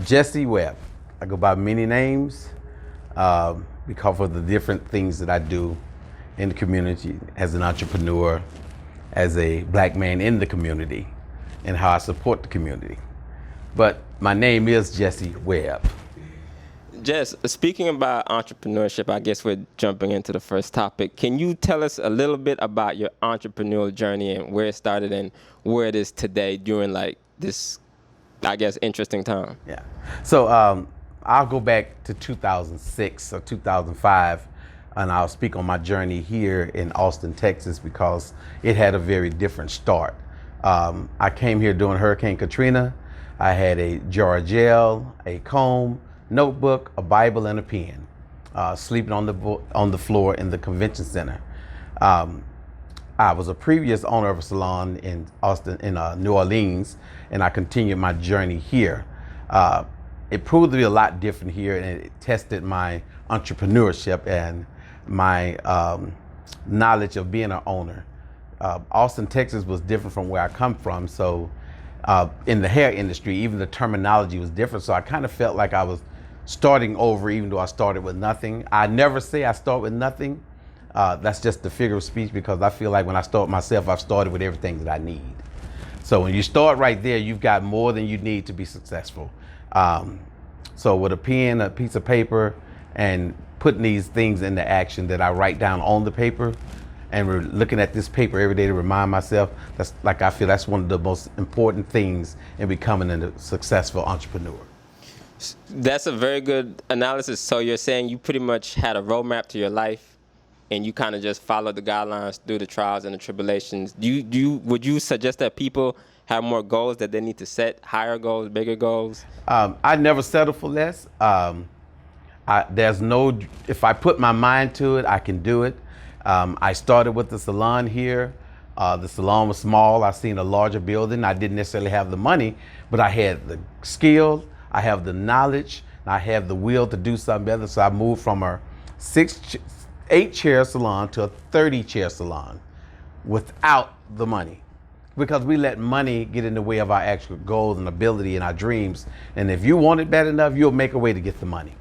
Jese Webb. I go by many names because of the different things that I do in the community as an entrepreneur, as a black man in the community, and how I support the community. But my name is Jese Webb. Jess, speaking about entrepreneurship, I guess we're jumping into the first topic. Can you tell us a little bit about your entrepreneurial journey and where it started and where it is today during like this, I guess, interesting time? Yeah. So I'll go back to 2006 or 2005, and I'll speak on my journey here in Austin, Texas, because it had a very different start. I came here during Hurricane Katrina. I had a jar of gel, a comb, notebook, a Bible, and a pen, sleeping on the floor in the convention center. I was a previous owner of a salon in Austin, in New Orleans, and I continued my journey here. It proved to be a lot different here, and it tested my entrepreneurship and my knowledge of being an owner. Austin, Texas was different from where I come from, so in the hair industry, even the terminology was different, so I kind of felt like I was starting over, even though I started with nothing. I never say I start with nothing. That's just the figure of speech, because I feel like when I start myself, I've started with everything that I need. So when you start right there, you've got more than you need to be successful. So with a pen, a piece of paper, and putting these things into action that I write down on the paper, and we're looking at this paper every day to remind myself, that's like, I feel that's one of the most important things in becoming a successful entrepreneur. That's a very good analysis. So you're saying you pretty much had a roadmap to your life, and you kind of just followed the guidelines through the trials and the tribulations. Would you suggest that people have more goals that they need to set, higher goals, bigger goals? I never settle for less. If I put my mind to it, I can do it. I started with the salon here. The salon was small. I seen a larger building. I didn't necessarily have the money, but I had the skill, I have the knowledge, and I have the will to do something better. So I moved from a 8-chair salon to a 30-chair salon without the money, because we let money get in the way of our actual goals and ability and our dreams. And if you want it bad enough, you'll make a way to get the money.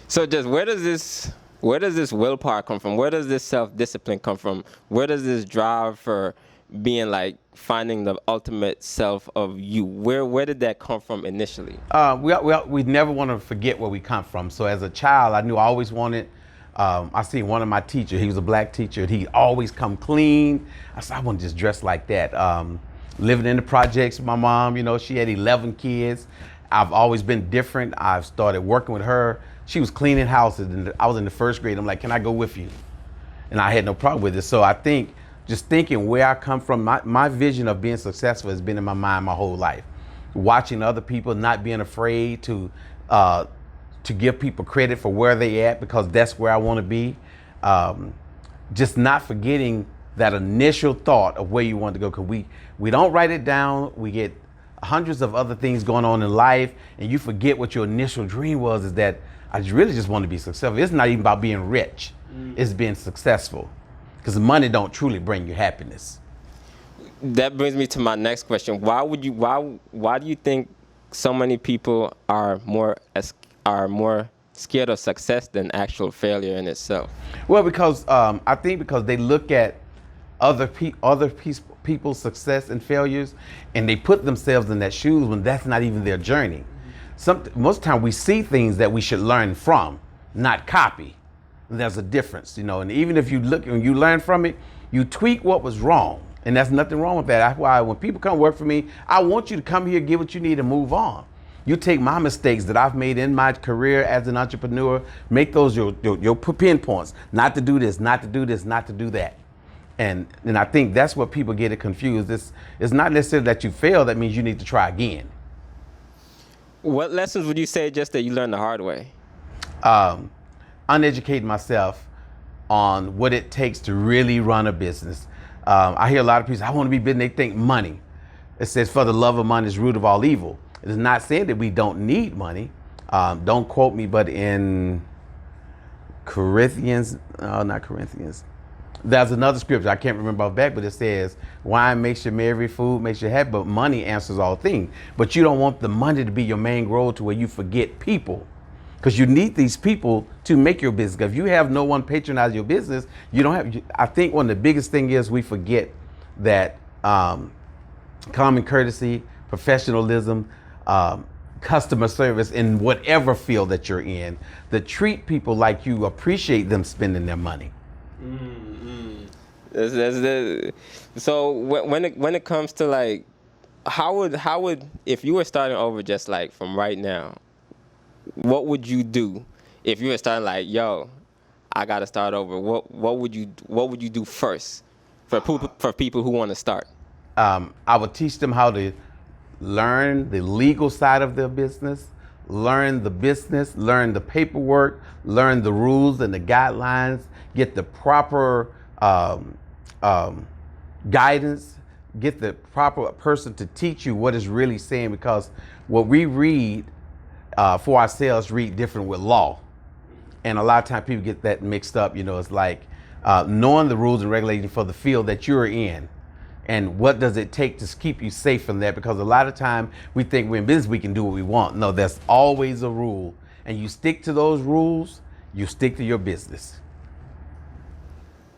So just where does this willpower come from? Where does this self-discipline come from? Where does this drive for being like finding the ultimate self of you? Where did that come from initially? We never want to forget where we come from. So as a child, I knew I always wanted, I seen one of my teachers, he was a black teacher, and he always come clean. I said, I want to just dress like that. Living in the projects with my mom, you know, she had 11 kids. I've always been different. I've started working with her. She was cleaning houses, and I was in the first grade. I'm like, can I go with you? And I had no problem with it. So I think, just thinking where I come from, my vision of being successful has been in my mind my whole life. Watching other people, not being afraid to give people credit for where they at, because that's where I want to be. Just not forgetting that initial thought of where you want to go, because we don't write it down. We get hundreds of other things going on in life, and you forget what your initial dream was, is that I really just want to be successful. It's not even about being rich. It's being successful, because money don't truly bring you happiness. That brings me to my next question. Why do you think so many people are more scared of success than actual failure in itself? Well, because I think because they look at other people's success and failures, and they put themselves in that shoes when that's not even their journey. Most of the time we see things that we should learn from, not copy. There's a difference, you know, and even if you look and you learn from it, you tweak what was wrong, and there's nothing wrong with that. That's why when people come work for me, I want you to come here, get what you need, and move on. You take my mistakes that I've made in my career as an entrepreneur, make those your pinpoints, not to do this, not to do this, not to do that. And I think that's what people get it confused. It's not necessarily that you fail, that means you need to try again. What lessons would you say just that you learned the hard way? Uneducating myself on what it takes to really run a business. I hear a lot of people say, I want to be business, they think money. It says, for the love of money is the root of all evil. It is not saying that we don't need money. Don't quote me, but in Corinthians, not Corinthians, There's another scripture, I can't remember off back, but it says, wine makes you merry, food makes you happy, but money answers all things. But you don't want the money to be your main goal to where you forget people. Because you need these people to make your business. If you have no one patronize your business, you don't have, I think one of the biggest thing is we forget that common courtesy, professionalism, customer service in whatever field that you're in, to treat people like you appreciate them spending their money. So when it comes to like, how would if you were starting over just like from right now, what would you do if you were starting like, yo, I gotta start over? What would you do first for people who want to start? I would teach them how to learn the legal side of their business, learn the business, learn the paperwork, learn the rules and the guidelines, get the proper guidance, get the proper person to teach you what it's really saying, because what we read for ourselves read different with law. And a lot of times people get that mixed up. You know, it's like knowing the rules and regulations for the field that you're in. And what does it take to keep you safe from that? Because a lot of time we think we're in business, we can do what we want. No, there's always a rule. And you stick to those rules, you stick to your business.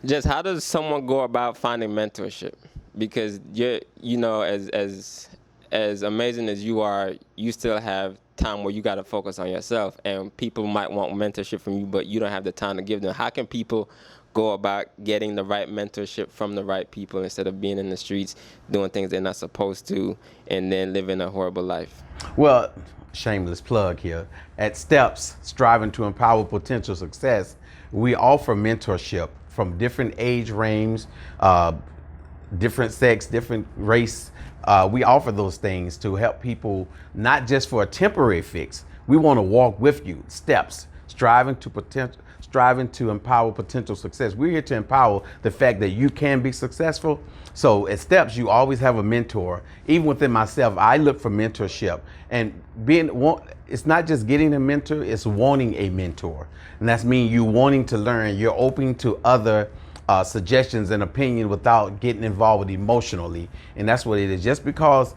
Just how does someone go about finding mentorship? Because you know, as amazing as you are, you still have time where you got to focus on yourself, and people might want mentorship from you, but you don't have the time to give them. How can people go about getting the right mentorship from the right people instead of being in the streets doing things they're not supposed to and then living a horrible life? Well, shameless plug here. At Steps, striving to empower potential success, we offer mentorship from different age range, different sex, different race. We offer those things to help people, not just for a temporary fix. We want to walk with you. Steps, striving to empower potential success. We're here to empower the fact that you can be successful. So at Steps, you always have a mentor. Even within myself, I look for mentorship. And it's not just getting a mentor, it's wanting a mentor. And that's mean you wanting to learn. You're open to other suggestions and opinion without getting involved emotionally. And that's what it is. Just because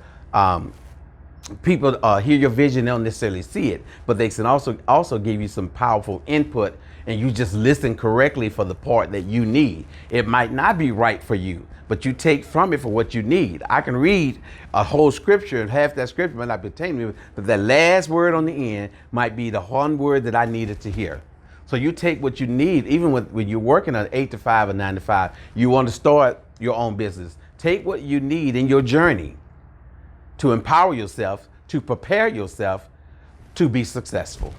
people hear your vision, they don't necessarily see it, but they can also give you some powerful input, and you just listen correctly for the part that you need. It might not be right for you, but you take from it for what you need. I can read a whole scripture, and half that scripture might not pertain to me, but that last word on the end might be the one word that I needed to hear. So you take what you need, even when you're working an 8 to 5 or 9 to 5, you want to start your own business. Take what you need in your journey to empower yourself, to prepare yourself to be successful.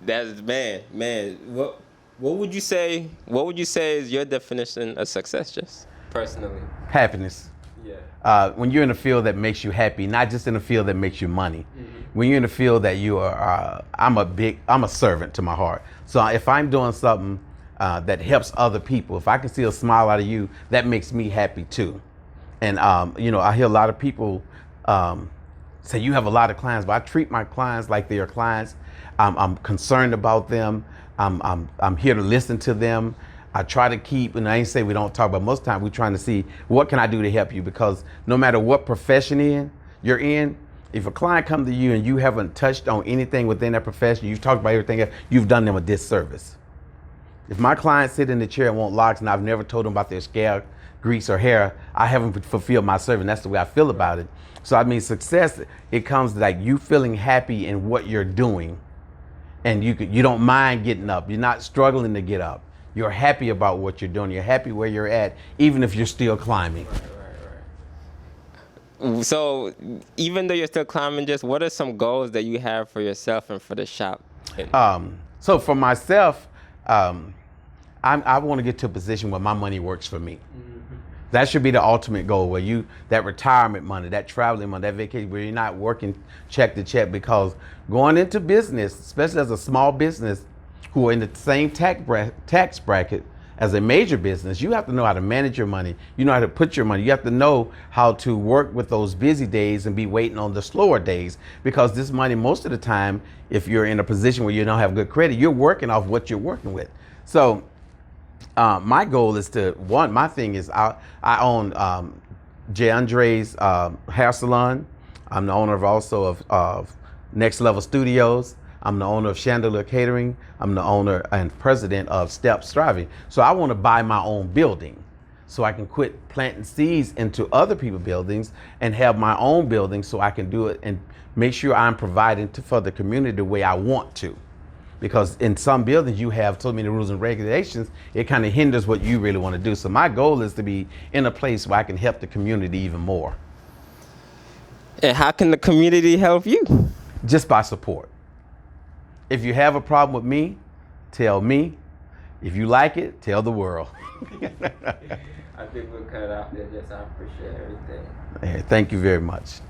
That's man. What would you say? What would you say is your definition of success, just personally? Happiness. Yeah. When you're in a field that makes you happy, not just in a field that makes you money. When you're in a field that you are, I'm a servant to my heart. So if I'm doing something that helps other people, if I can see a smile out of you, that makes me happy too. And you know, I hear a lot of people say you have a lot of clients, but I treat my clients like they are clients. I'm concerned about them. I'm here to listen to them. I try to keep, and I ain't say we don't talk, but most of the time we're trying to see what can I do to help you, because no matter what profession you're in, if a client comes to you and you haven't touched on anything within that profession, you've talked about everything else, you've done them a disservice. If my clients sit in the chair and want locks and I've never told them about their scalp, grease, or hair, I haven't fulfilled my service. That's the way I feel about it. So I mean, success, it comes like you feeling happy in what you're doing, and you don't mind getting up. You're not struggling to get up. You're happy about what you're doing. You're happy where you're at, even if you're still climbing. Right. So even though you're still climbing, just what are some goals that you have for yourself and for the shop? So for myself, I want to get to a position where my money works for me. That should be the ultimate goal, where that retirement money, that traveling money, that vacation, where you're not working check to check, because going into business, especially as a small business who are in the same tax bracket as a major business, you have to know how to manage your money. You know how to put your money. You have to know how to work with those busy days and be waiting on the slower days, because this money, most of the time, if you're in a position where you don't have good credit, you're working off what you're working with. So My goal is to, my thing is I own Andre's hair salon. I'm the owner of Next Level Studios. I'm the owner of Chandelier Catering. I'm the owner and president of Step Striving. So I want to buy my own building so I can quit planting seeds into other people's buildings and have my own building so I can do it and make sure I'm providing for the community the way I want to. Because in some buildings you have so many rules and regulations, it kind of hinders what you really want to do. So my goal is to be in a place where I can help the community even more. And how can the community help you? Just by support. If you have a problem with me, tell me. If you like it, tell the world. I think we'll cut it off there, Jess. I appreciate everything. Thank you very much.